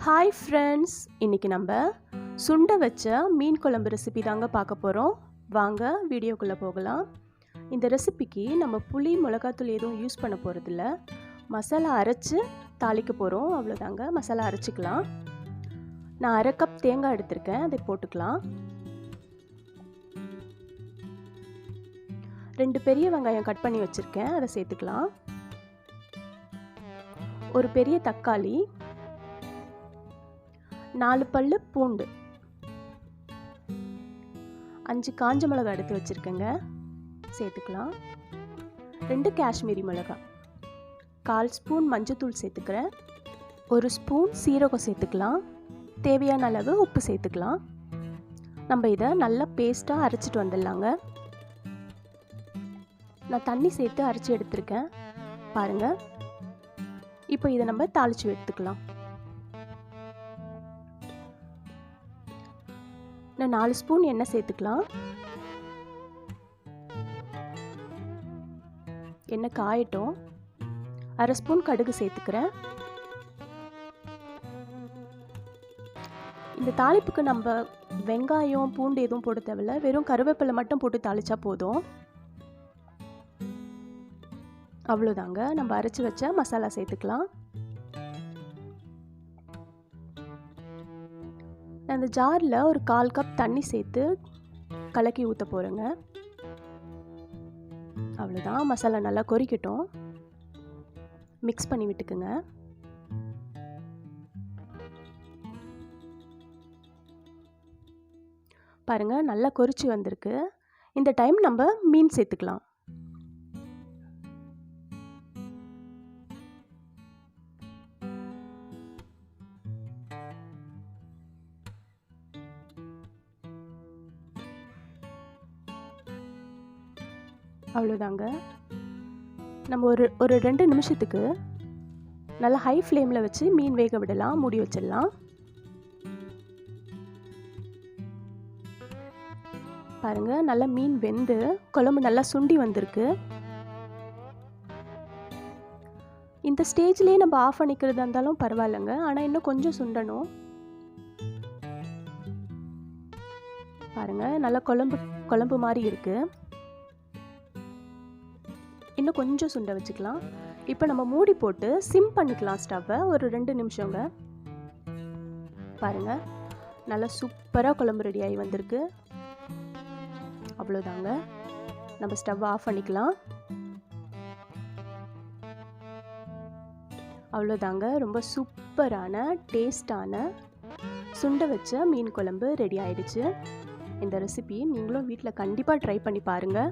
Hi friends, இன்னைக்கு நம்ம சுண்ட வச்ச மீன் குழம்பு ரெசிபி தாங்க பார்க்க போகிறோம். வாங்க வீடியோக்குள்ளே போகலாம். இந்த ரெசிபிக்கு நம்ம புளி மிளகாத்தூள் எதுவும் யூஸ் பண்ண போகிறதில்ல. மசாலா அரைச்சி தாளிக்க போகிறோம், அவ்வளோதாங்க. மசாலா அரைச்சிக்கலாம். நான் 1/2 கப் தேங்காய் எடுத்திருக்கேன், அதை போட்டுக்கலாம். 2 பெரிய வெங்காயம் கட் பண்ணி வச்சுருக்கேன், அதை சேர்த்துக்கலாம். ஒரு பெரிய தக்காளி, 4 பல்லு பூண்டு, 5 காஞ்ச மிளகாய் எடுத்து வச்சுருக்கேங்க, சேர்த்துக்கலாம். 2 காஷ்மீரி மிளகாய், 1/4 ஸ்பூன் மஞ்சத்தூள் சேர்த்துக்கிறேன். 1 ஸ்பூன் சீரகம் சேர்த்துக்கலாம். தேவையான அளவு உப்பு சேர்த்துக்கலாம். நம்ம இதை நல்லா பேஸ்ட்டாக அரைச்சிட்டு வந்துடலாங்க. நான் தண்ணி சேர்த்து அரைச்சி எடுத்துருக்கேன் பாருங்கள். இப்போ இதை நம்ம தாளித்து எடுத்துக்கலாம். நான் 4 ஸ்பூன் எண்ணெய் சேர்த்துக்கலாம். எண்ணெய் காயட்டும். 1/2 ஸ்பூன் கடுகு சேர்த்துக்கிறேன். இந்த தாளிப்புக்கு நம்ம வெங்காயம் பூண்டு எதுவும் போட தேவையில்ல, வெறும் கருவேப்பிலை மட்டும் போட்டு தாளிச்சா போதும். அவ்வளோதாங்க. நம்ம அரைச்சி வச்ச மசாலா சேர்த்துக்கலாம். நான் இந்த ஜாரில் ஒரு 1/4 கப் தண்ணி சேர்த்து கலக்கி ஊற்ற போகிறேங்க. அவ்வளோதான். மசாலா நல்லா கொதிக்கட்டும். மிக்ஸ் பண்ணி விட்டுக்குங்க. பாருங்கள், நல்லா கொதிச்சு வந்திருக்கு. இந்த டைம் நம்ம மீன் சேர்த்துக்கலாம். அவ்வளோதாங்க. நம்ம ஒரு 2 நிமிஷத்துக்கு நல்லா ஹை ஃப்ளேமில் வச்சு மீன் வேக விடலாம். மூடி வச்சிடலாம். பாருங்கள், நல்லா மீன் வெந்து குழம்பு நல்லா சுண்டி வந்திருக்கு. இந்த ஸ்டேஜ்லேயே நம்ம ஆஃப் பண்ணிக்கிறதா இருந்தாலும் பரவாயில்லைங்க, ஆனால் இன்னும் கொஞ்சம் சுண்டணும். பாருங்கள், நல்லா குழம்பு மாதிரி இருக்குது. இன்னும் கொஞ்சம் சுண்ட வச்சுக்கலாம். இப்போ நம்ம மூடி போட்டு சிம் பண்ணிக்கலாம் ஸ்டவ்வை ஒரு 2 நிமிஷங்க. பாருங்கள், நல்லா சூப்பராக குழம்பு ரெடி ஆகி வந்திருக்கு. அவ்வளோதாங்க. நம்ம ஸ்டவ்வை ஆஃப் பண்ணிக்கலாம். அவ்வளோதாங்க. ரொம்ப சூப்பரான டேஸ்டான சுண்ட வச்ச மீன் குழம்பு ரெடி ஆயிடுச்சு. இந்த ரெசிபி நீங்களும் வீட்டில் கண்டிப்பாக ட்ரை பண்ணி பாருங்கள்.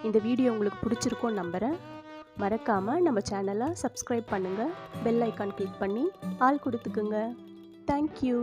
இந்த வீடியோ உங்களுக்கு பிடிச்சிருக்கும்னு நம்புகிறேன். மறக்காமல் நம்ம சேனலை சப்ஸ்கிரைப் பண்ணுங்கள். பெல் ஐக்கான் கிளிக் பண்ணி ஆல் கொடுத்துக்குங்க. தேங்க்யூ.